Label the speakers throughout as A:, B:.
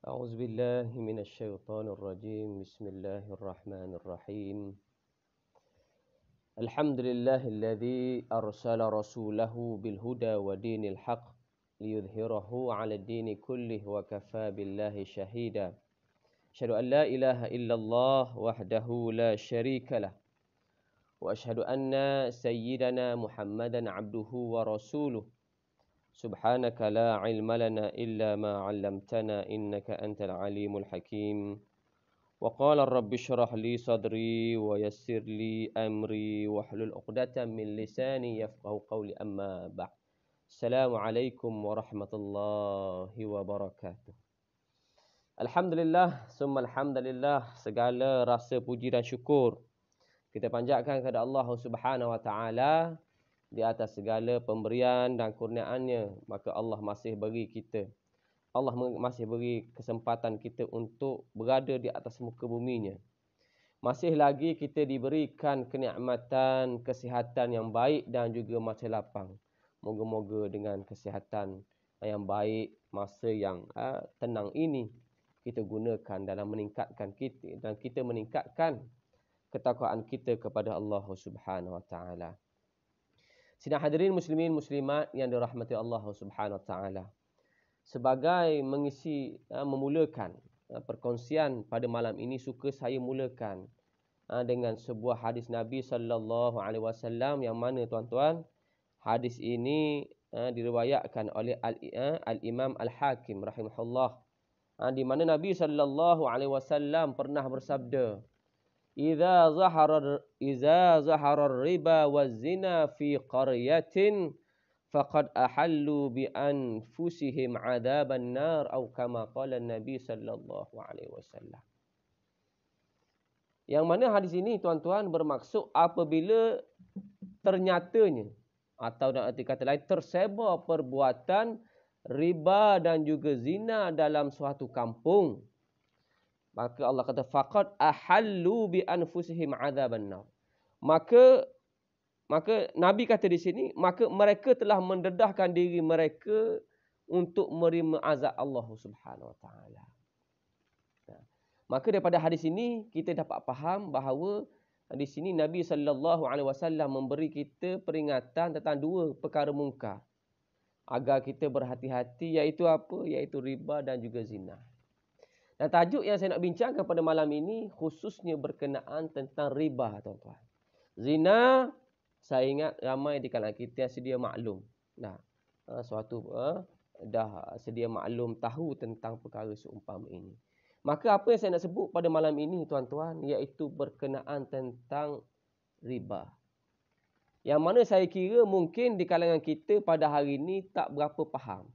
A: أعوذ بالله من الشيطان الرجيم بسم الله الرحمن الرحيم الحمد لله الذي أرسل رسوله بالهدى ودين الحق ليظهره على الدين كله وكفى بالله شهيدا أشهد أن لا إله إلا الله وحده لا شريك له وأشهد أن سيدنا محمدا عبده ورسوله سبحانك لا علم لنا إلا ما علمتنا إنك أنت العليم الحكيم وقال رب اشرح لي صدري ويسر لي أمري واحلل عقدة من لساني يفقهوا قولي أما بعد السلام عليكم ورحمة الله وبركاته. Alhamdulillah, summa alhamdulillah, segala rasa puji dan syukur kita panjatkan kepada Allah Subhanahu wa taala di atas segala pemberian dan kurniaannya. Maka Allah masih beri kita, Allah masih beri kesempatan kita untuk berada di atas muka buminya. Masih lagi kita diberikan kenikmatan, kesihatan yang baik dan juga masa lapang. Moga-moga dengan kesihatan yang baik, masa yang tenang ini kita gunakan dalam meningkatkan kita dan kita meningkatkan ketakwaan kita kepada Allah Subhanahu wa taala. Sidang hadirin muslimin muslimat yang dirahmati Allah Subhanahu wa taala. Sebagai memulakan perkongsian pada malam ini, suka saya mulakan dengan sebuah hadis Nabi sallallahu alaihi wasallam yang mana tuan-tuan, hadis ini diriwayatkan oleh Al-Imam Al-Hakim rahimahullah, di mana Nabi sallallahu alaihi wasallam pernah bersabda, Iza zahara riba wa zina fi qaryatin faqad ahallu bi anfusihim adzaban nar atau kama qala Nabi sallallahu alaihi wasallam. Yang mana hadis ini tuan-tuan bermaksud apabila ternyatanya atau dalam arti kata lain tersebar perbuatan riba dan juga zina dalam suatu kampung, maka Allah kata faqad ahallu bi anfusihim adzaban nar. Maka Nabi kata di sini, maka mereka telah mendedahkan diri mereka untuk menerima azab Allah Subhanahu wa taala. Maka daripada hadis ini kita dapat faham bahawa di sini Nabi sallallahu alaihi wasallam memberi kita peringatan tentang dua perkara mungkar agar kita berhati-hati, iaitu apa? Iaitu riba dan juga zina. Dan tajuk yang saya nak bincangkan pada malam ini khususnya berkenaan tentang riba, tuan-tuan. Zina, saya ingat ramai di kalangan kita yang sedia maklum. Dah sedia maklum tahu tentang perkara seumpama ini. Maka apa yang saya nak sebut pada malam ini, tuan-tuan, iaitu berkenaan tentang riba. Yang mana saya kira mungkin di kalangan kita pada hari ini tak berapa faham.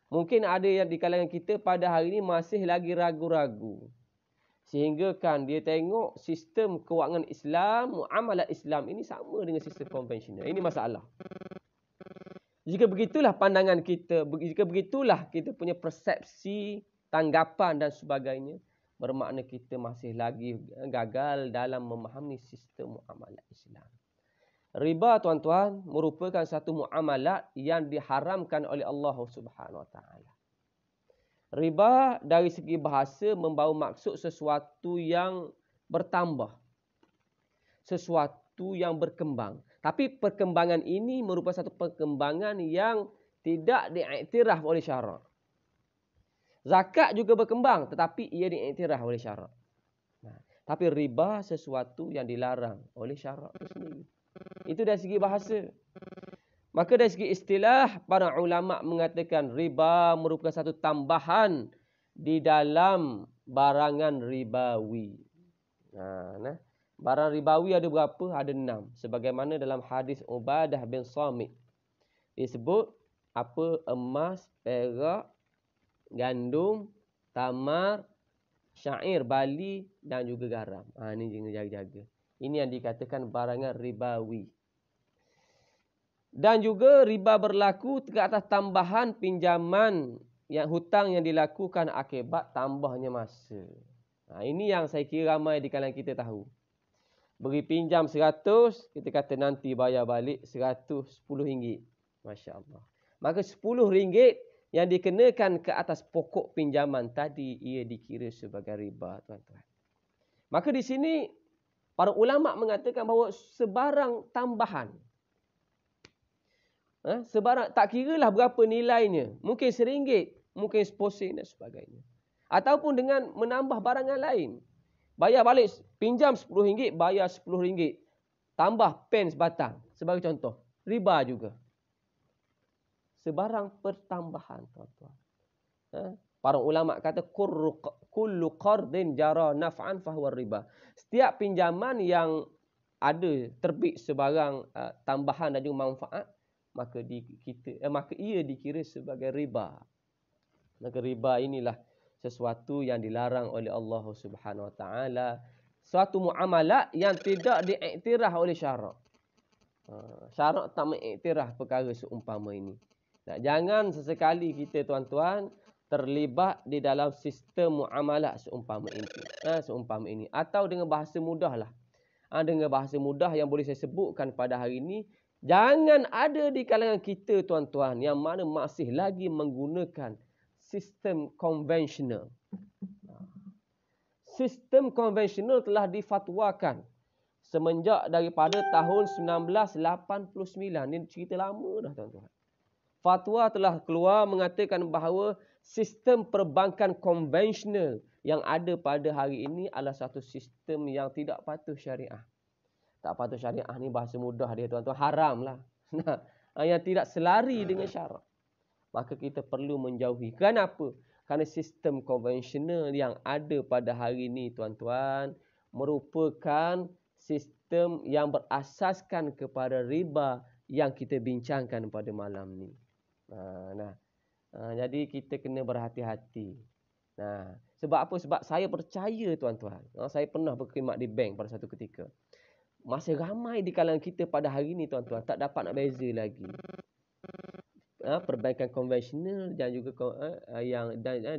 A: Mungkin ada yang di kalangan kita pada hari ini masih lagi ragu-ragu. Sehingga kan dia tengok sistem kewangan Islam, muamalah Islam ini sama dengan sistem konvensional. Ini masalah. Jika begitulah pandangan kita, jika begitulah kita punya persepsi, tanggapan dan sebagainya, bermakna kita masih lagi gagal dalam memahami sistem muamalah Islam. Riba, tuan-tuan, merupakan satu muamalat yang diharamkan oleh Allah Subhanahu wa taala. Riba dari segi bahasa membawa maksud sesuatu yang bertambah, sesuatu yang berkembang. Tapi perkembangan ini merupakan satu perkembangan yang tidak diiktiraf oleh syarak. Zakat juga berkembang tetapi ia diiktiraf oleh syarak. Tapi riba sesuatu yang dilarang oleh syarak itu sendiri. Itu dari segi bahasa. Maka dari segi istilah, para ulama mengatakan riba merupakan satu tambahan di dalam barangan ribawi. Barang ribawi ada berapa? Ada 6. Sebagaimana dalam hadis Ubadah bin Samit disebut apa? Emas, perak, gandum, tamar, syair, bali dan juga garam. Ini jangan jaga-jaga. Ini yang dikatakan barangan ribawi. Dan juga riba berlaku ke atas tambahan pinjaman yang hutang yang dilakukan akibat tambahnya masa. Ini yang saya kira ramai di kalangan kita tahu. Beri pinjam 100, kita kata nanti bayar balik RM110. Masya Allah. Maka RM10 yang dikenakan ke atas pokok pinjaman tadi, ia dikira sebagai riba, tuan-tuan. Maka di sini para ulama mengatakan bahawa sebarang tambahan, sebarang, tak kiralah berapa nilainya, mungkin RM1, mungkin RM10 dan sebagainya. Ataupun dengan menambah barangan lain. Bayar balik, pinjam RM10, bayar RM10. Tambah pen sebatang. Sebagai contoh. Riba juga. Sebarang pertambahan, tuan-tuan. Para ulama kata, kullu qardin jara naf'an fahuwa riba. Setiap pinjaman yang ada terbit sebarang tambahan dan juga manfaat, maka ia dikira sebagai riba. Maka riba inilah sesuatu yang dilarang oleh Allah Subhanahu Wa Taala, suatu muamalah yang tidak diiktiraf oleh syarak. Syarak tak mengiktiraf perkara seumpama ini. Nah, jangan sesekali kita, tuan-tuan, terlibat di dalam sistem muamalah seumpama ini. Atau dengan bahasa mudahlah. Dengan bahasa mudah yang boleh saya sebutkan pada hari ini, jangan ada di kalangan kita, tuan-tuan, yang mana masih lagi menggunakan sistem konvensional. Sistem konvensional telah difatwakan semenjak daripada tahun 1989. Ini cerita lama dah, tuan-tuan. Fatwa telah keluar mengatakan bahawa sistem perbankan konvensional yang ada pada hari ini adalah satu sistem yang tidak patuh syariah. Tak patuh syariah ni bahasa mudah dia, tuan-tuan. Haram lah. Yang tidak selari dengan syarak. Maka kita perlu menjauhi. Kenapa? Kerana sistem konvensional yang ada pada hari ini, tuan-tuan, merupakan sistem yang berasaskan kepada riba yang kita bincangkan pada malam ni. Jadi kita kena berhati-hati. Sebab apa? Sebab saya percaya, tuan-tuan. Saya pernah berkhidmat di bank pada satu ketika. Masih ramai di kalangan kita pada hari ini, tuan-tuan, tak dapat nak beza lagi. Perbankan konvensional dan juga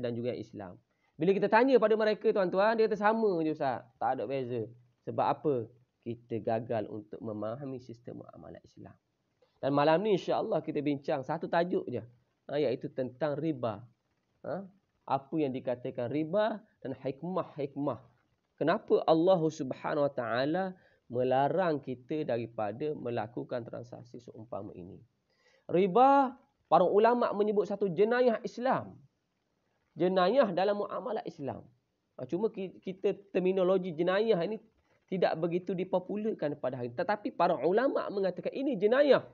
A: dan juga yang Islam. Bila kita tanya pada mereka, tuan-tuan, dia kata sama je, Ustaz. Tak ada beza. Sebab apa? Kita gagal untuk memahami sistem muamalah Islam. Dan malam ni insya-Allah kita bincang satu tajuk je, iaitu tentang riba. Apa yang dikatakan riba dan hikmah-hikmah. Kenapa Allah Subhanahu Wa Taala melarang kita daripada melakukan transaksi seumpama ini. Riba, para ulama menyebut satu jenayah Islam. Jenayah dalam muamalah Islam. Cuma kita terminologi jenayah ini tidak begitu dipopularkan pada hari ini. Tetapi para ulama mengatakan ini jenayah.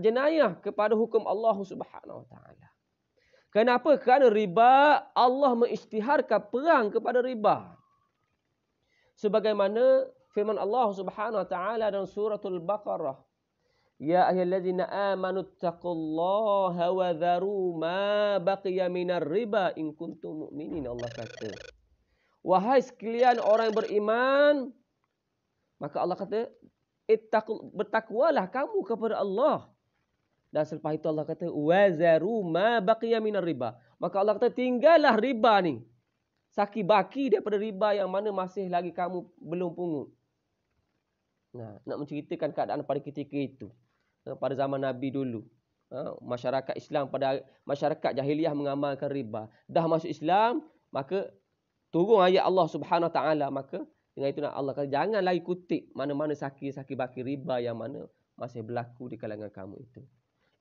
A: Jenayah kepada hukum Allah Subhanahu Wa Taala. Kenapa? Kerana riba, Allah mengisytiharkan perang kepada riba. Sebagaimana firman Allah Subhanahu Wa Taala dalam suratul Baqarah, ya ayyuhallazina amanu taqullaha wa dharu ma baqiya minar riba in kuntum mu'minin. Allah kata, wahai sekalian orang yang beriman, maka Allah kata, bertakwalah kamu kepada Allah. Dan selepas itu Allah kata, wa dharu ma baqiya minar riba. Maka Allah kata, tinggallah riba ni. Saki baki daripada riba yang mana masih lagi kamu belum pungut. Nak menceritakan keadaan pada ketika itu. Pada zaman Nabi dulu. Masyarakat Islam, pada masyarakat jahiliah mengamalkan riba. Dah masuk Islam, maka turun ayat Allah Subhanahu Wa Taala. Maka dengan itu Allah kata, jangan lagi kutip mana-mana saki baki riba yang mana masih berlaku di kalangan kamu itu.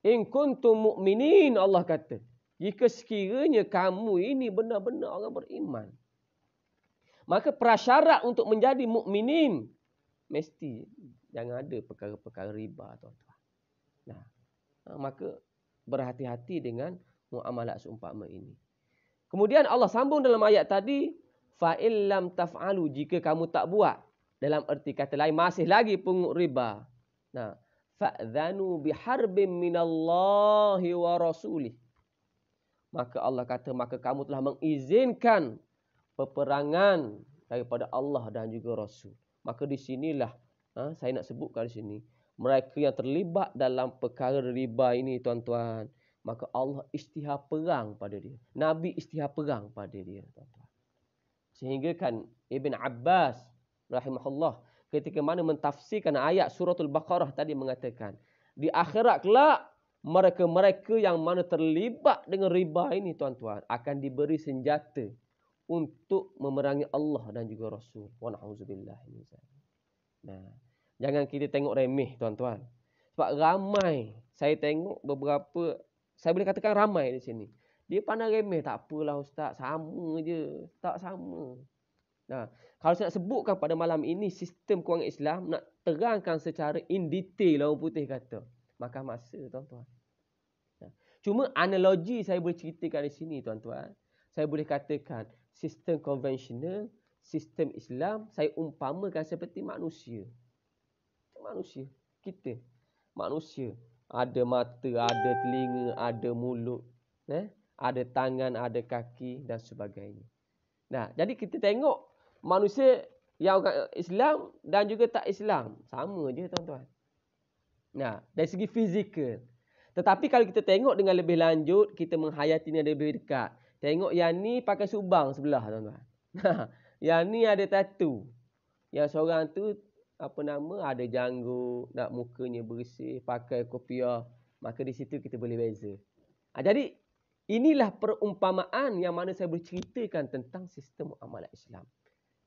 A: In kuntum mu'minin, Allah kata. Jika sekiranya kamu ini benar-benar orang beriman. Maka prasyarat untuk menjadi mukminin mesti jangan ada perkara-perkara riba, tuan-tuan. Maka berhati-hati dengan muamalah seumpama ini. Kemudian Allah sambung dalam ayat tadi, fa illam taf'alu, jika kamu tak buat, dalam erti kata lain masih lagi pungut riba. Fa'dhanu biharbin minallahi wa rasulih. Maka Allah kata, maka kamu telah mengizinkan peperangan daripada Allah dan juga Rasul. Maka di sinilah saya nak sebutkan di sini, mereka yang terlibat dalam perkara riba ini, tuan-tuan, maka Allah isytihar perang pada dia. Nabi isytihar perang pada dia, tuan-tuan. Sehingga kan Ibn Abbas rahimahullah ketika mana mentafsirkan ayat suratul Baqarah tadi mengatakan, di akhirat kelak mereka-mereka yang mana terlibat dengan riba ini tuan-tuan akan diberi senjata untuk memerangi Allah dan juga Rasul. Wa na'udzubillah min zalik. Nah, jangan kita tengok remeh tuan-tuan. Sebab ramai, saya tengok beberapa, saya boleh katakan ramai di sini. Dia pandang remeh, tak apalah ustaz, sama je. Tak sama. Nah, kalau saya nak sebutkan pada malam ini sistem kewangan Islam, nak terangkan secara in detail orang putih kata, makan masa tuan-tuan. Nah, cuma analogi saya boleh ceritakan di sini tuan-tuan. Saya boleh katakan sistem konvensional, sistem Islam, saya umpamakan seperti manusia. Manusia, kita. Manusia. Ada mata, ada telinga, ada mulut. Ada tangan, ada kaki dan sebagainya. Nah, jadi kita tengok manusia yang Islam dan juga tak Islam. Sama je tuan-tuan. Nah, dari segi fizikal. Tetapi kalau kita tengok dengan lebih lanjut, kita menghayatinya lebih dekat. Tengok yang ni pakai subang sebelah tuan-tuan. Yang ni ada tattoo. Yang seorang tu ada janggut, nak mukanya bersih, pakai kopiah. Maka di situ kita boleh beza. Jadi inilah perumpamaan yang mana saya boleh ceritakan tentang sistem muamalah Islam.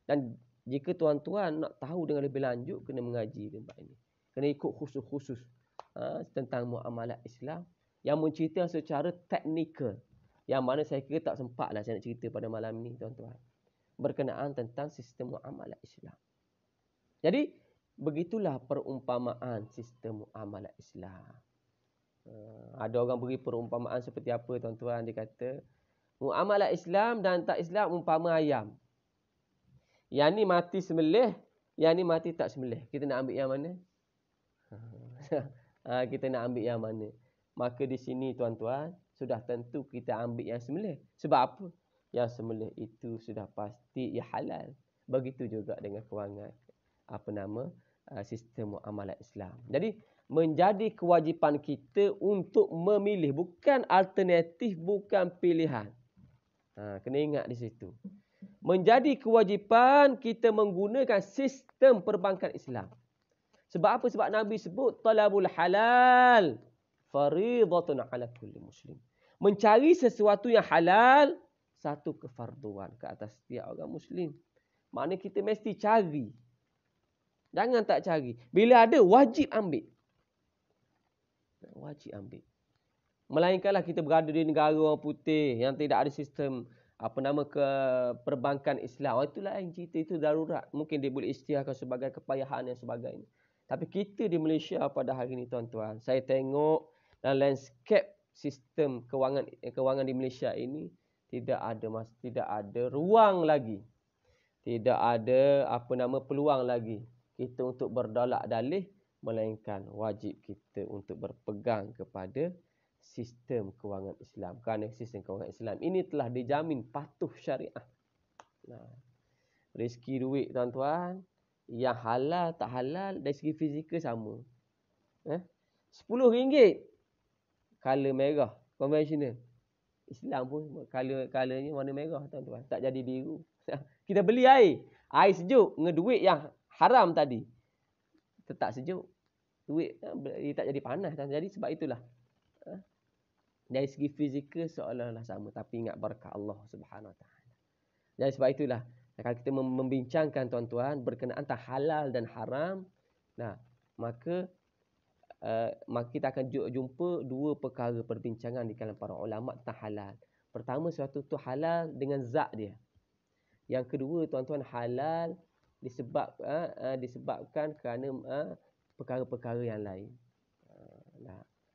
A: Dan jika tuan-tuan nak tahu dengan lebih lanjut, kena mengaji tempat ini. Kena ikut khusus-khusus tentang muamalah Islam yang menceritakan secara teknikal. Yang mana saya kira tak sempatlah saya nak cerita pada malam ini tuan-tuan. Berkenaan tentang sistem muamalah Islam. Jadi, begitulah perumpamaan sistem muamalah Islam. Ada orang beri perumpamaan seperti apa tuan-tuan. Dia kata, muamalah Islam dan tak Islam umpama ayam. Yang ni mati sembelih, yang ni mati tak sembelih. Kita nak ambil yang mana? Kita nak ambil yang mana? Maka di sini tuan-tuan, sudah tentu kita ambil yang sembelih. Sebab apa? Yang sembelih itu sudah pasti ia halal. Begitu juga dengan kewangan sistem muamalah Islam. Jadi menjadi kewajipan kita untuk memilih, bukan alternatif, bukan pilihan. Kena ingat di situ. Menjadi kewajipan kita menggunakan sistem perbankan Islam. Sebab apa? Sebab Nabi sebut talabul halal faridatun ala kulli muslim. Mencari sesuatu yang halal satu kefarduan ke atas setiap orang muslim. Maknanya kita mesti cari. Jangan tak cari. Bila ada, wajib ambil. Wajib ambil. Melainkanlah kita berada di negara orang putih yang tidak ada sistem perbankan Islam. Itulah yang cerita, itu darurat. Mungkin dia boleh isytiharkan sebagai kepayahan dan sebagainya. Tapi kita di Malaysia pada hari ini tuan-tuan, saya tengok dalam landscape sistem kewangan di Malaysia ini tidak ada ruang lagi. Tidak ada peluang lagi kita untuk berdaulat dalih, melainkan wajib kita untuk berpegang kepada sistem kewangan Islam. Kerana sistem kewangan Islam ini telah dijamin patuh syariah. Rezeki duit tuan-tuan, yang halal tak halal dari segi fizikal sama. RM10 color merah konvensional. Islam pun colornya warna merah tuan-tuan, tak jadi biru. Kita beli air sejuk dengan duit yang haram tadi, tetap sejuk. Duit dia tak jadi panas. Jadi sebab itulah dari segi fizikal seolah-olah sama, tapi ingat berkah Allah Subhanahu Wa Taala. Jadi sebab itulah kalau kita membincangkan tuan-tuan berkenaan tentang halal dan haram, maka kita akan jumpa dua perkara perbincangan di kalangan para ulama tentang halal. Pertama, suatu tu halal dengan zat dia. Yang kedua tuan-tuan, halal disebabkan kerana perkara-perkara yang lain.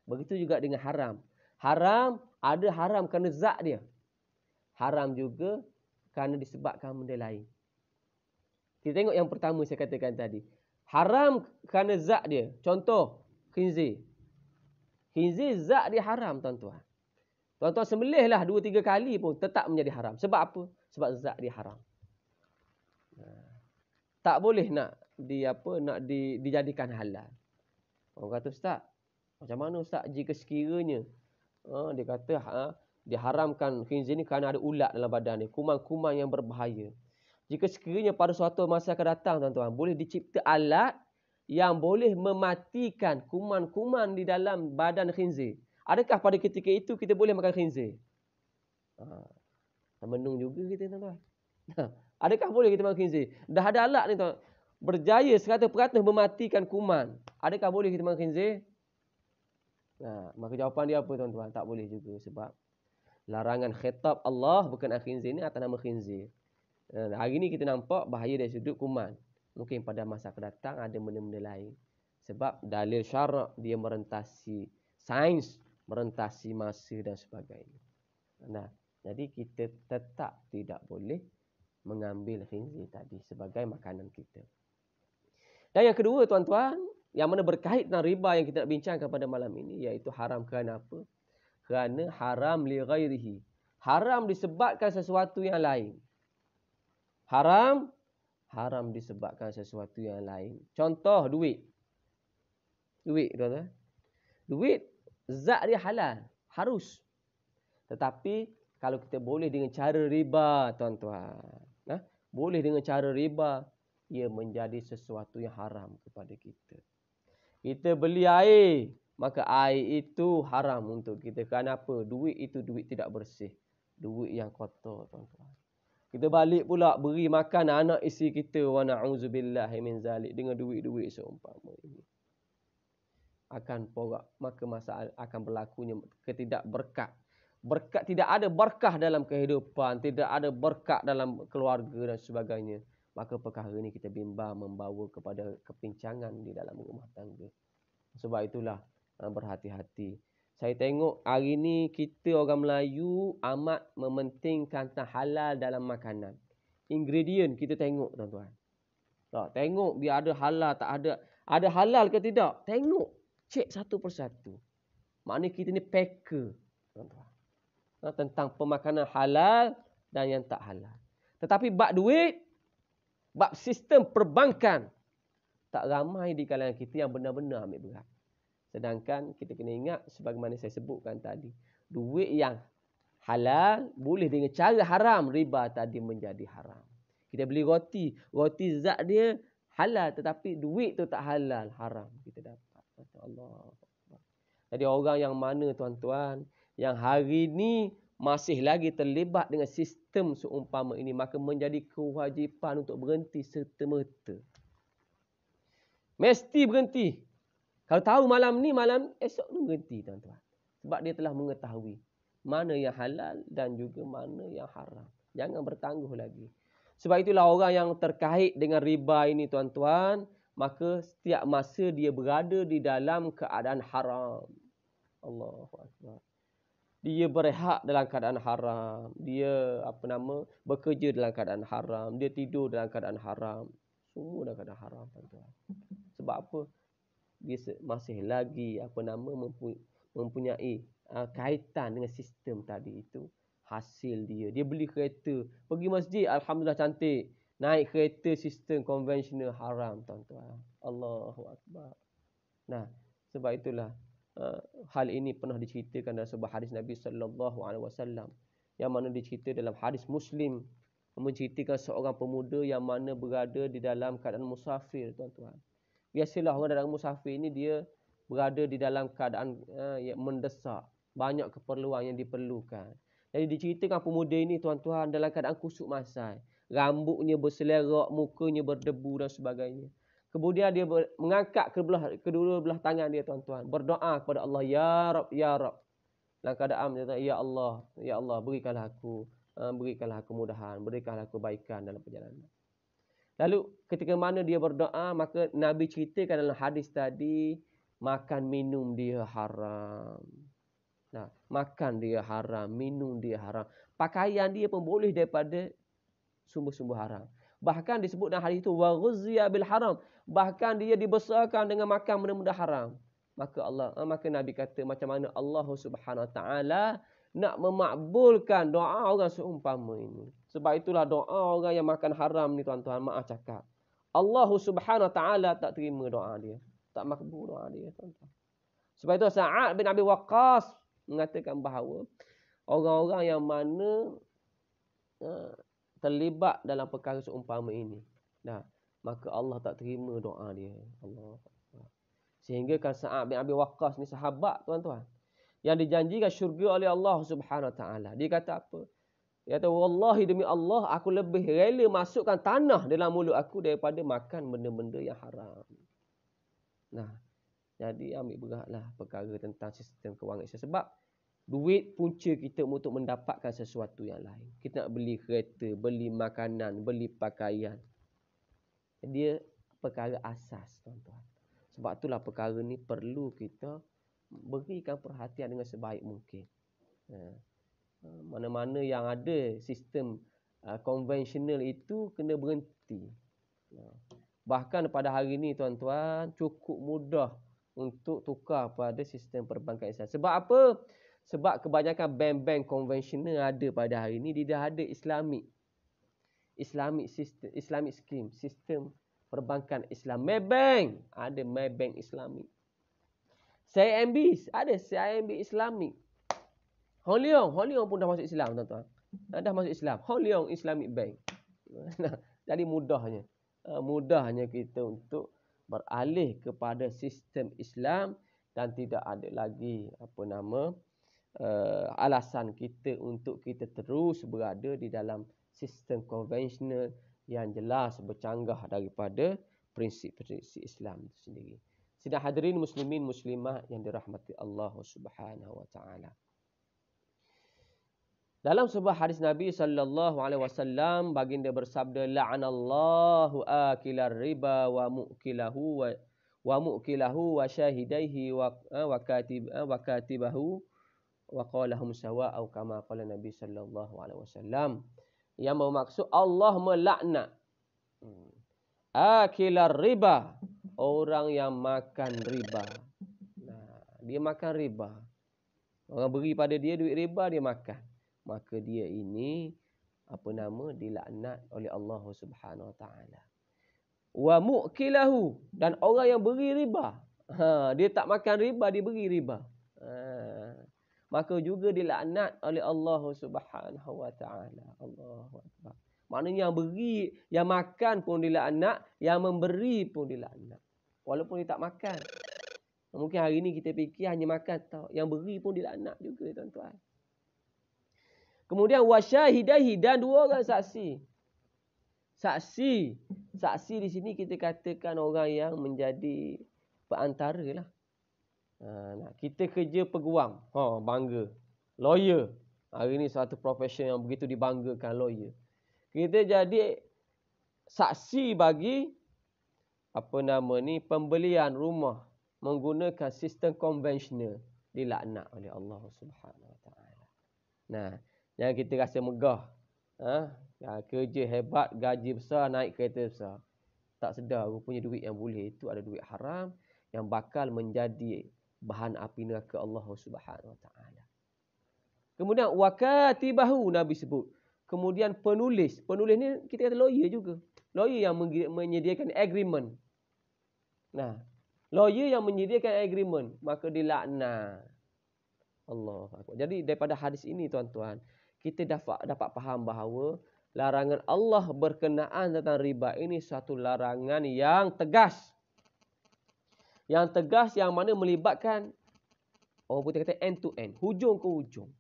A: Begitu juga dengan haram. Haram ada haram kerana zat dia. Haram juga kerana disebabkan benda lain. Kita tengok yang pertama saya katakan tadi. Haram kerana zat dia. Contoh, khinzir. Khinzir zat dia haram tuan-tuan. Tuan-tuan sembelihlah 2-3 kali pun tetap menjadi haram. Sebab apa? Sebab zat dia haram. Tak boleh nak dijadikan halal. Orang kata, ustaz, macam mana ustaz jika sekiranya dia kata diharamkan khinzir ni kerana ada ulat dalam badan dia, kuman-kuman yang berbahaya. Jika sekiranya pada suatu masa akan datang tuan-tuan, boleh dicipta alat yang boleh mematikan kuman-kuman di dalam badan khinzir. Adakah pada ketika itu kita boleh makan khinzir? Menung juga kita tuan-tuan. Adakah boleh kita makan khinzir? Dah ada alat ni tuan. Berjaya 100% mematikan kuman. Adakah boleh kita makan khinzir? Maka jawapan dia apa tuan-tuan? Tak boleh juga sebab larangan khitab Allah bukan khinzir ni atas nama khinzir. Hari ni kita nampak bahaya dari sudut kuman. Mungkin pada masa akan datang ada benda-benda lain. Sebab dalil syarak dia merentasi sains, merentasi masa dan sebagainya. Jadi kita tetap tidak boleh mengambil khinzir tadi sebagai makanan kita. Dan yang kedua tuan-tuan, yang mana berkait dengan riba yang kita nak bincangkan pada malam ini, iaitu haram kerana apa? Kerana haram li ghairihi. Haram disebabkan sesuatu yang lain. Haram disebabkan sesuatu yang lain. Contoh duit. Duit tuan-tuan. Duit zat dia halal, harus. Tetapi kalau kita boleh dengan cara riba tuan-tuan. Boleh dengan cara riba, ia menjadi sesuatu yang haram kepada kita. Kita beli air, maka air itu haram untuk kita. Kenapa? Duit itu duit tidak bersih. Duit yang kotor tuan-tuan. Kita balik pula beri makan anak isteri kita. Wa na'udzubillahi min zalik. Dengan duit-duit seumpama ini. Akan porak. Maka masalah akan berlakunya ketidakberkat. Tidak ada berkah dalam kehidupan. Tidak ada berkah dalam keluarga dan sebagainya. Maka perkara ini kita bimbang membawa kepada kepincangan di dalam rumah tangga. Sebab itulah berhati-hati. Saya tengok hari ni kita orang Melayu amat mementingkan halal dalam makanan. Ingredient kita tengok tuan-tuan. Tengok biar ada halal tak ada. Ada halal ke tidak? Tengok. Cek satu persatu. Maknanya kita ni packer tuan-tuan. Tentang pemakanan halal dan yang tak halal. Tetapi bab duit, bab sistem perbankan, tak ramai di kalangan kita yang benar-benar ambil berat. Sedangkan kita kena ingat sebagaimana saya sebutkan tadi, duit yang halal boleh dengan cara haram, riba tadi menjadi haram. Kita beli roti zat dia halal tetapi duit tu tak halal, haram kita dapat. Allah. Jadi orang yang mana tuan-tuan yang hari ni masih lagi terlibat dengan sistem seumpama ini, maka menjadi kewajipan untuk berhenti serta-merta. Mesti berhenti. Kalau tahu malam ni, malam esok ni berhenti tuan-tuan. Sebab dia telah mengetahui mana yang halal dan juga mana yang haram. Jangan bertangguh lagi. Sebab itulah orang yang terkait dengan riba ini tuan-tuan, maka setiap masa dia berada di dalam keadaan haram. Allahu Akbar. Dia berehat dalam keadaan haram. Dia bekerja dalam keadaan haram. Dia tidur dalam keadaan haram. Semua dalam keadaan haram tuan-tuan. Sebab apa? Dia masih lagi mempunyai kaitan dengan sistem tadi itu. Hasil dia beli kereta, pergi masjid, alhamdulillah cantik. Naik kereta sistem konvensional haram tuan-tuan. Allahu Akbar. Sebab itulah hal ini pernah diceritakan dalam sebuah hadis Nabi SAW yang mana dicerita dalam hadis Muslim, menceritakan seorang pemuda yang mana berada di dalam keadaan musafir tuan-tuan. Biasalah orang dalam musafir ini dia berada di dalam keadaan yang mendesak, banyak keperluan yang diperlukan. Jadi diceritakan pemuda ini tuan-tuan dalam keadaan kusuk masai, rambutnya berselerak, mukanya berdebu dan sebagainya. Kemudian dia mengangkat kedua belah tangan dia tuan-tuan, berdoa kepada Allah, ya Rab, ya Rab. Dalam keadaan dia kata, ya Allah, berikanlah aku kemudahan, berikanlah kebaikan dalam perjalanan. Lalu ketika mana dia berdoa, maka Nabi ceritakan dalam hadis tadi, makan minum dia haram. Makan dia haram, minum dia haram. Pakaian dia pun boleh daripada sumber-sumber haram. Bahkan disebut dalam hadis itu, wa ghuzziya bil haram. Bahkan dia dibesarkan dengan makan benda-benda haram. Maka Nabi kata macam mana Allah Subhanahu Wa Taala nak memakbulkan doa orang seumpama ini. Sebab itulah doa orang yang makan haram ni tuan-tuan, maaf cakap, Allah Subhanahu Wa Taala tak terima doa dia. Tak makbul doa dia tuan-tuan. Sebab itu Sa'ad bin Abi Waqqas mengatakan bahawa orang-orang yang mana terlibat dalam perkara seumpama ini, maka Allah tak terima doa dia. Allah. Sehingga kan Sa'ad bin Abi Waqqas ni sahabat tuan-tuan, yang dijanjikan syurga oleh Allah Subhanahu Wa Taala. Dia kata apa? Dia kata, wallahi demi Allah, aku lebih rela masukkan tanah dalam mulut aku daripada makan benda-benda yang haram. Nah, jadi ambil beratlah perkara tentang sistem kewangan Islam. Sebab duit punca kita untuk mendapatkan sesuatu yang lain. Kita nak beli kereta, beli makanan, beli pakaian. Dia perkara asas, tuan-tuan. Sebab itulah perkara ni perlu kita berikan perhatian dengan sebaik mungkin. Mana-mana yang ada sistem konvensional itu kena berhenti. Bahkan pada hari ini, tuan-tuan, cukup mudah untuk tukar pada sistem perbankan Islam. Sebab apa? Sebab kebanyakan bank-bank konvensional ada pada hari ini, dia dah ada Islamic scheme, sistem perbankan Islam. Maybank, ada Maybank Islamic. CIMB, ada CIMB Islamic. Hong Leong pun dah masuk Islam, tuan-tuan. Dah masuk Islam. Hong Leong Islamic Bank. Jadi mudahnya kita untuk beralih kepada sistem Islam dan tidak ada lagi alasan kita untuk kita terus berada di dalam sistem konvensional yang jelas bercanggah daripada prinsip-prinsip Islam itu sendiri. Sidang hadirin muslimin muslimah yang dirahmati Allah Subhanahu Wa Taala. Dalam sebuah hadis Nabi sallallahu alaihi wasallam, baginda bersabda, la'anallahu akilar riba wa mu'kilahu wa syahidaihi wa katibahu wa qalahum sawa atau kama qala Nabi sallallahu alaihi wasallam. Yang bermaksud Allah melaknat akilar riba, orang yang makan riba. Nah, dia makan riba. Orang beri pada dia duit riba, dia makan. Maka dia ini dilaknat oleh Allah Subhanahu Wa Taala. Wa mu'kilahu, dan orang yang beri riba. Dia tak makan riba, dia beri riba. Maka juga dilaknat oleh Allah Subhanahu Wa Taala. Allahu Akbar. Maknanya yang beri, yang makan pun dilaknat, yang memberi pun dilaknat. Walaupun dia tak makan. Mungkin hari ini kita fikir hanya makan tau. Yang beri pun dilaknat juga, tuan-tuan. Kemudian wasyahidahi, dan dua orang saksi. Saksi di sini kita katakan orang yang menjadi perantara lah. Kita kerja peguam, bangga. Lawyer, hari ini satu profession yang begitu dibanggakan, lawyer. Kita jadi saksi bagi pembelian rumah menggunakan sistem konvensional, dilaknat oleh Allah Subhanahu Wa Taala. Nah, jangan kita rasa megah. Kerja hebat, gaji besar, naik kereta besar. Tak sedar rupanya duit yang boleh itu ada duit haram yang bakal menjadi bahan api neraka Allah Subhanahu Wa Taala. Kemudian wakatibahu, Nabi sebut. Kemudian penulis ni kita kata lawyer juga. Lawyer yang menyediakan agreement. Nah, lawyer yang menyediakan agreement, maka dilaknat. Allah. Jadi daripada hadis ini, tuan-tuan, kita dapat faham bahawa larangan Allah berkenaan tentang riba ini satu larangan yang tegas. Yang tegas, yang mana melibatkan, orang putih kata end to end, hujung ke hujung.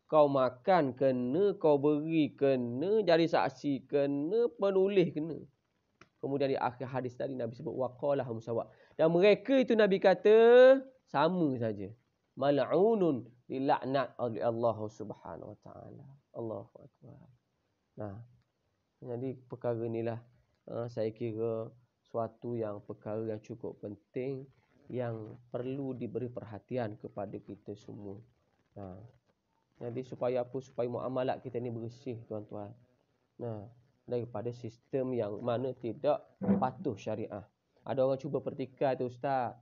A: Kau makan kena, kau beri kena, jadi saksi kena, penulis kena. Kemudian di akhir hadis tadi Nabi sebut waqalahum sawa. Dan mereka itu Nabi kata sama saja. Mal'unun, dilaknat oleh Allah Subhanahu Wa Taala. Allahu Akbar. Nah, jadi perkara inilah saya kira suatu perkara yang cukup penting yang perlu diberi perhatian kepada kita semua. Jadi supaya apa? Supaya muamalat kita ni bersih, tuan-tuan. Nah, daripada sistem yang mana tidak patuh syariah. Ada orang cuba pertikaikan tu, ustaz.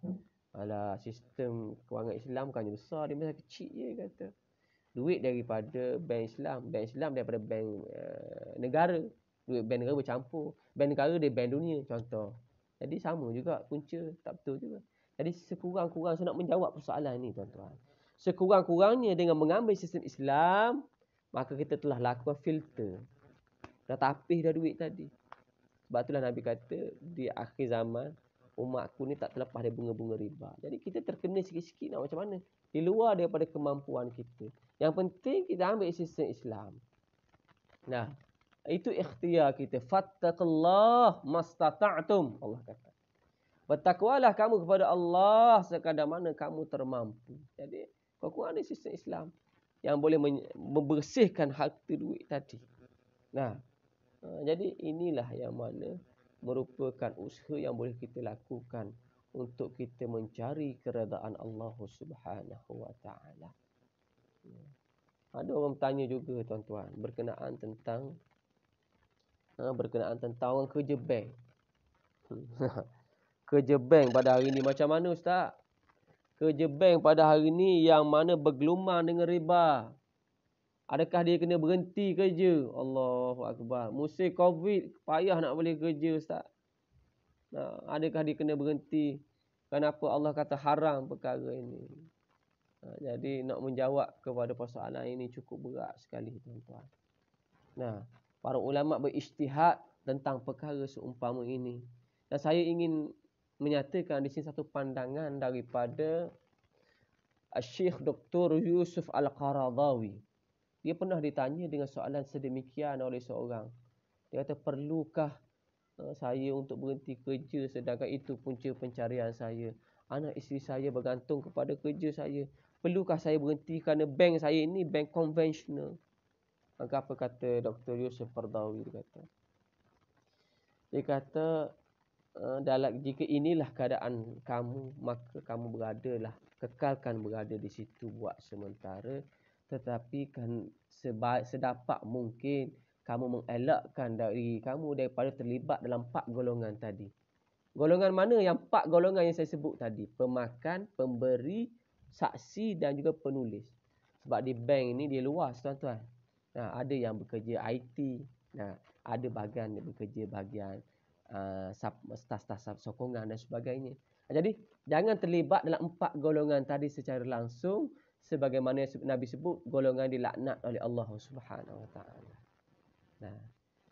A: Alah, sistem kewangan Islam bukannya besar, dia macam kecil je kata. Duit daripada bank Islam daripada bank negara. Duit bank negara bercampur. Bank negara dia bank dunia, contoh. Jadi sama juga punca, tak betul juga. Jadi sekurang-kurang saya nak menjawab persoalan ni, tuan-tuan. Sekurang-kurangnya dengan mengambil sistem Islam, maka kita telah lakukan filter. Dah tapis dah duit tadi. Sebab itulah Nabi kata di akhir zaman umatku ni tak terlepas dari bunga-bunga riba. Jadi kita terkena sikit-sikit nak macam mana? Di luar daripada kemampuan kita. Yang penting kita ambil sistem Islam. Nah, itu ikhtiar kita. Fattaqullah mastata'tum. Allah kata. Bertakwalah kamu kepada Allah sekadar mana kamu termampu. Jadi, kau ada sistem Islam yang boleh membersihkan harta duit tadi. Nah, jadi inilah yang mana merupakan usaha yang boleh kita lakukan untuk kita mencari keredaan Allah Subhanahu wa taala. Ada orang bertanya juga tuan-tuan berkenaan tentang orang kerja bank. Kerja bank pada hari ni macam mana ustaz? Kerja bank pada hari ni yang mana bergelumang dengan riba. Adakah dia kena berhenti kerja? Allahu Akbar. Musim Covid payah nak boleh kerja ustaz. Adakah dia kena berhenti? Kenapa Allah kata haram perkara ini? Jadi nak menjawab kepada persoalan ini cukup berat sekali tuan-tuan. Nah, para ulama berijtihad tentang perkara seumpama ini. Dan saya ingin menyatakan di sini satu pandangan daripada Syekh Dr. Yusuf Al-Qaradawi. Dia pernah ditanya dengan soalan sedemikian oleh seorang. Dia kata, perlukah saya untuk berhenti kerja sedangkan itu punca pencarian saya? Anak isteri saya bergantung kepada kerja saya. Perlukah saya berhenti kerana bank saya ini bank konvensional? Maka apa kata Dr. Yusuf Qaradawi? Dia kata, jika inilah keadaan kamu, maka kamu kekalkan berada di situ buat sementara. Tetapi kan sedapat mungkin kamu mengelakkan kamu daripada terlibat dalam 4 golongan tadi. Golongan mana yang 4 golongan yang saya sebut tadi? Pemakan, pemberi, saksi dan juga penulis. Sebab di bank ni dia luas tuan-tuan. Ada yang bekerja IT. Ada bahagian yang bekerja bahagian staf-staf sokongan dan sebagainya. Jadi jangan terlibat dalam 4 golongan tadi secara langsung. Sebagaimana Nabi sebut, golongan dilaknat oleh Allah Subhanahu wa taala.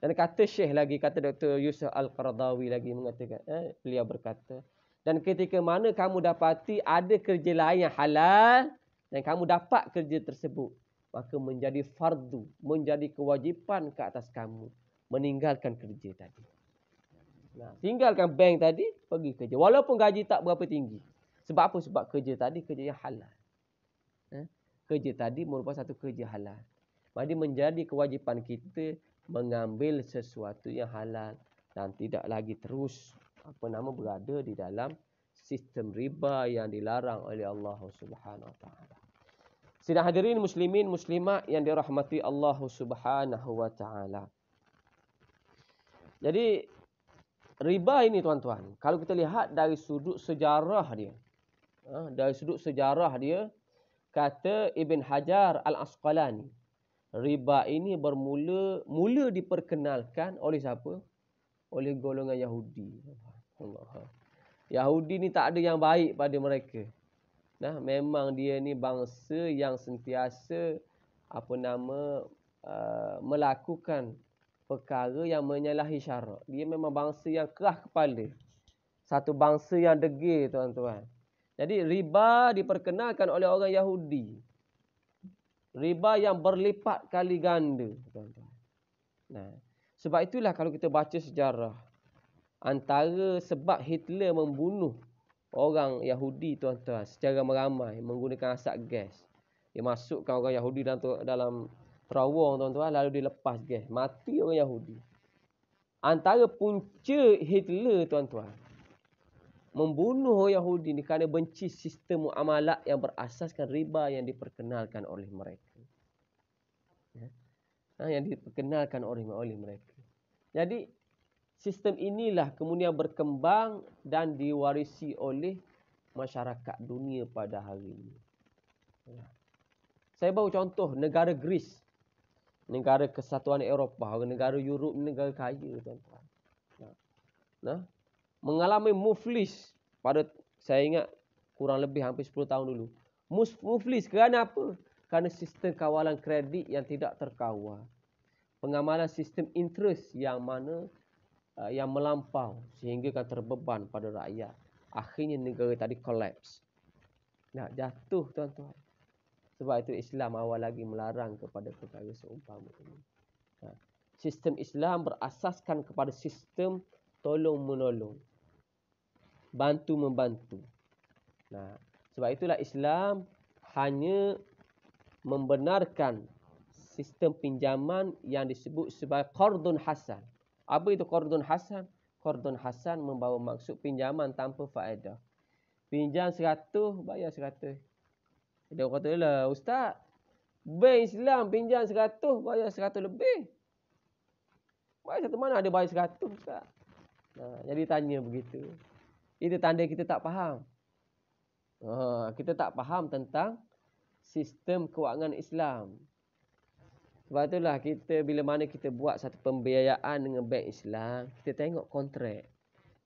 A: Dan kata Syekh lagi, kata Dr. Yusuf Al-Qaradawi lagi mengatakan, beliau berkata, dan ketika mana kamu dapati ada kerja lain yang halal dan kamu dapat kerja tersebut, maka menjadi fardu, menjadi kewajipan ke atas kamu meninggalkan kerja tadi. Tinggalkan bank tadi, pergi kerja. Walaupun gaji tak berapa tinggi. Sebab apa? Sebab kerja tadi kerja yang halal. Kerja tadi merupakan satu kerja halal. Jadi menjadi kewajipan kita mengambil sesuatu yang halal dan tidak lagi terus berada di dalam sistem riba yang dilarang oleh Allah Subhanahu wa taala. Sidang hadirin muslimin muslimat yang dirahmati Allah Subhanahu wa taala. Jadi riba ini tuan-tuan, kalau kita lihat dari sudut sejarah dia. Kata Ibn Hajar Al-Asqalani, riba ini mula diperkenalkan oleh siapa? Oleh golongan Yahudi. Yahudi ni tak ada yang baik pada mereka. Memang dia ni bangsa yang sentiasa melakukan perkara yang menyalahi syarak. Dia memang bangsa yang keras kepala. Satu bangsa yang degil tuan-tuan. Jadi riba diperkenalkan oleh orang Yahudi. Riba yang berlipat kali ganda, tuan-tuan. Sebab itulah kalau kita baca sejarah, antara sebab Hitler membunuh orang Yahudi tuan-tuan secara meramai menggunakan asap gas. Dia masukkan orang Yahudi dalam terowong tuan-tuan, lalu dia lepas gas. Mati orang Yahudi. Antara punca Hitler tuan-tuan membunuh orang Yahudi ni kerana benci sistem muamalat yang berasaskan riba yang diperkenalkan oleh mereka. Yang diperkenalkan oleh mereka. Jadi sistem inilah kemudian berkembang dan diwarisi oleh masyarakat dunia pada hari ini. Saya baru contoh negara Greece, negara kesatuan Eropah, negara Europe, negara kaya tuan-tuan. Mengalami muflis pada, saya ingat kurang lebih hampir 10 tahun dulu. Muflis kerana apa? Kerana sistem kawalan kredit yang tidak terkawal. Pengamalan sistem interest yang mana yang melampau sehingga kan terbeban pada rakyat. Akhirnya negara tadi collapse. Nah, jatuh tuan-tuan. Sebab itu Islam awal lagi melarang kepada perkara seumpama ini. Nah, sistem Islam berasaskan kepada sistem tolong-menolong, bantu-membantu. Nah, sebab itulah Islam hanya membenarkan sistem pinjaman yang disebut sebagai qardun hasan. Apa itu qardun hasan? Qardun hasan membawa maksud pinjaman tanpa faedah. Pinjam 100, bayar 100. Dia kata lah, Ustaz, bank Islam pinjam 100, bayar 100 lebih. Bayar satu mana ada bayar 100, Ustaz? Nah, jadi tanya begitu. Itu tanda kita tak faham. Kita tak faham tentang sistem kewangan Islam. Sebab itulah kita bila mana kita buat satu pembiayaan dengan bank Islam, kita tengok kontrak.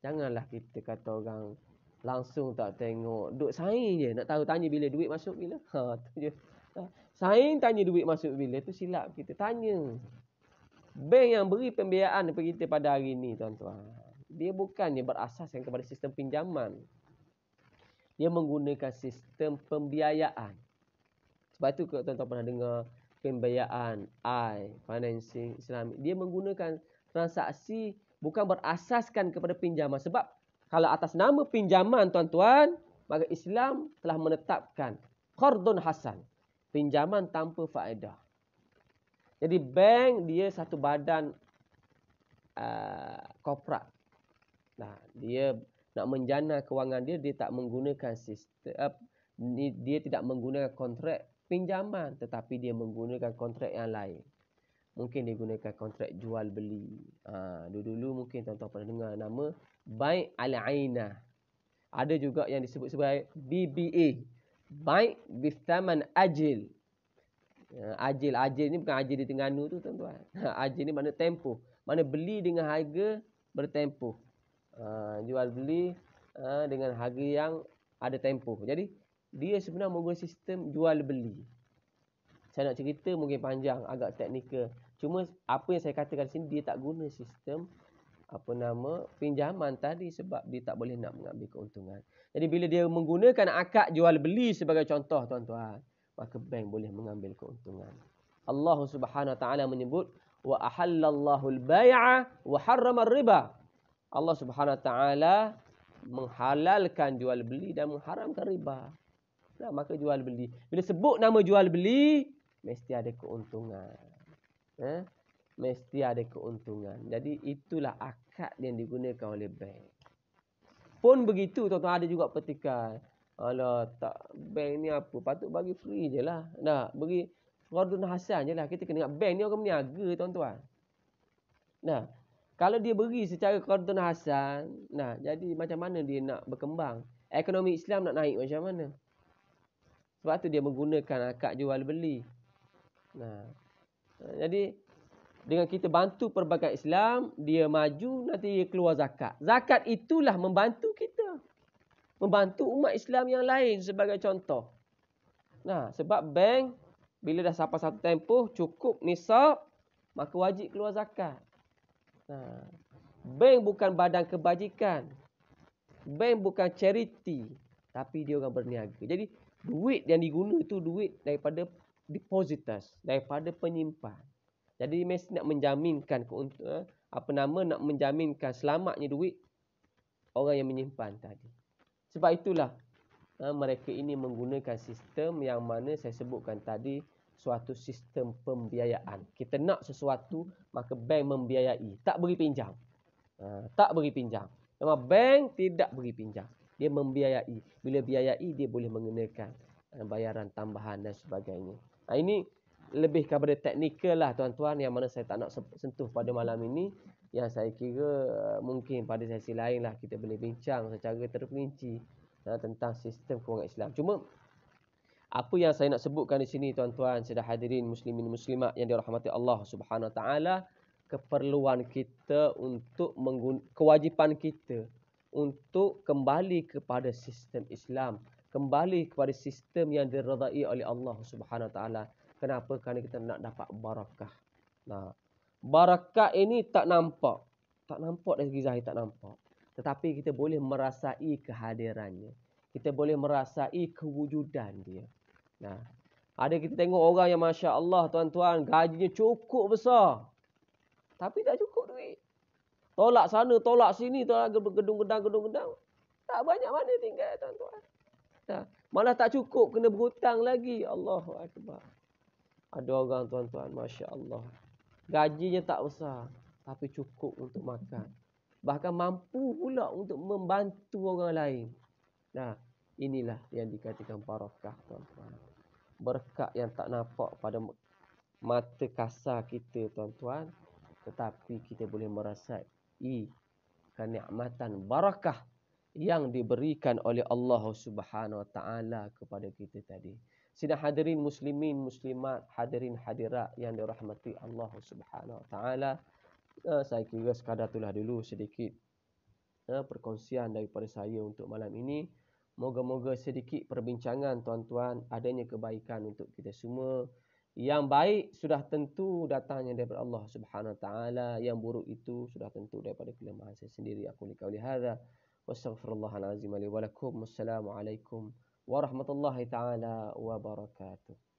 A: Janganlah kita kata orang langsung tak tengok. Duk saing je. Nak tahu tanya bila duit masuk bila. Tu je. Saing tanya duit masuk bila. Tu silap kita. Tanya. Bank yang beri pembiayaan kepada kita pada hari ni tuan-tuan. Dia bukannya berasaskan kepada sistem pinjaman. Dia menggunakan sistem pembiayaan. Sebab tu tuan-tuan pernah dengar pembiayaan financing Islamic. Dia menggunakan transaksi bukan berasaskan kepada pinjaman. Sebab kalau atas nama pinjaman tuan-tuan, maka Islam telah menetapkan qardun hasan, pinjaman tanpa faedah. Jadi bank dia satu badan korporat. Nah, dia nak menjana kewangan dia tak menggunakan sistem dia tidak menggunakan kontrak pinjaman, tetapi dia menggunakan kontrak yang lain. Mungkin dia gunakan kontrak jual beli. Dulu mungkin tuan-tuan pernah dengar nama Bai' al-Ainah. Ada juga yang disebut sebagai BBA, Bai' bithaman ajil. Ajil ni bukan ajil di Terengganu tu tuan-tuan. Ajil ni makna tempoh. Mana beli dengan harga bertempoh. Jual beli dengan harga yang ada tempoh. Jadi dia sebenarnya menggunakan sistem jual beli. Saya nak cerita mungkin panjang, agak teknikal. Cuma apa yang saya katakan di sini, dia tak guna sistem pinjaman tadi sebab dia tak boleh nak mengambil keuntungan. Jadi bila dia menggunakan akad jual beli sebagai contoh tuan-tuan, maka bank boleh mengambil keuntungan. Allah Subhanahu wa taala menyebut wa ahallallahu al-bai'a wa harrama ar-riba. Allah Subhanahu wa taala menghalalkan jual beli dan mengharamkan riba. Nah, maka jual beli. Bila sebut nama jual beli, mesti ada keuntungan. Mesti ada keuntungan. Jadi itulah akad yang digunakan oleh bank. Pun begitu tuan-tuan, ada juga petikan. Alah, tak, bank ni apa? Patut bagi free je lah. Nah, bagi qardun hasan je lah. Kita kena ingat bank ni orang berniaga tuan-tuan. Nah, kalau dia beri secara qardun hasan, nah, jadi macam mana dia nak berkembang? Ekonomi Islam nak naik macam mana? Sebab tu dia menggunakan akad jual beli. Nah, jadi dengan kita bantu perbankan Islam, dia maju, nanti dia keluar zakat. Zakat itulah membantu kita. Membantu umat Islam yang lain sebagai contoh. Nah, sebab bank bila dah sampai satu tempoh cukup nisab, maka wajib keluar zakat. Nah, bank bukan badan kebajikan. Bank bukan charity, tapi dia orang berniaga. Jadi duit yang diguna itu duit daripada depositors, daripada penyimpan. Jadi mesti nak menjaminkan nak menjaminkan selamatnya duit orang yang menyimpan tadi. Sebab itulah mereka ini menggunakan sistem yang mana saya sebutkan tadi, suatu sistem pembiayaan. Kita nak sesuatu, maka bank membiayai, tak beri pinjam. Tak beri pinjam. Memang bank tidak beri pinjam. Dia membiayai. Bila biayai, dia boleh mengenakan bayaran tambahan dan sebagainya. Ini lebih kepada teknikal lah tuan-tuan, yang mana saya tak nak sentuh pada malam ini. Yang saya kira mungkin pada sesi lain lah kita boleh bincang secara terperinci tentang sistem kewangan Islam. Cuma apa yang saya nak sebutkan di sini tuan-tuan, sedang hadirin muslimin muslimat yang dirahmati Allah Subhanahu wa taala, keperluan kita untuk kewajipan kita untuk kembali kepada sistem Islam, kembali kepada sistem yang diredai oleh Allah Subhanahu wa taala. Kenapa? Kerana kita nak dapat barakah. Nah, barakah ini tak nampak. Tak nampak dari segi zahir, tak nampak. Tetapi kita boleh merasai kehadirannya. Kita boleh merasai kewujudan dia. Nah, ada kita tengok orang yang Masya Allah tuan-tuan, gajinya cukup besar. Tapi tak cukup duit. Tolak sana, tolak sini, tolak gedung-gedang. Tak banyak mana tinggal tuan-tuan. Nah, malah tak cukup, kena berhutang lagi. Allahu Akbar. Ada orang tuan-tuan, Masya Allah. Gajinya tak besar, tapi cukup untuk makan. Bahkan mampu pula untuk membantu orang lain. Nah, inilah yang dikatakan barakah tuan-tuan. Berkat yang tak nampak pada mata kasar kita tuan-tuan. Tetapi kita boleh merasai kenikmatan barakah yang diberikan oleh Allah Subhanahu Wa Taala kepada kita tadi. Sidang hadirin muslimin, muslimat, hadirin hadirat yang dirahmati Allah Subhanahu Wa Taala. Saya kira sekadar itulah dulu sedikit perkongsian daripada saya untuk malam ini. Moga-moga sedikit perbincangan tuan-tuan adanya kebaikan untuk kita semua. Yang baik sudah tentu datangnya daripada Allah Subhanahu Wa Taala, yang buruk itu sudah tentu daripada kelemahan saya sendiri. Aku qauli hadza wastaghfirullahalazim li wa lakum. Wassalamualaikum warahmatullahi taala wabarakatuh.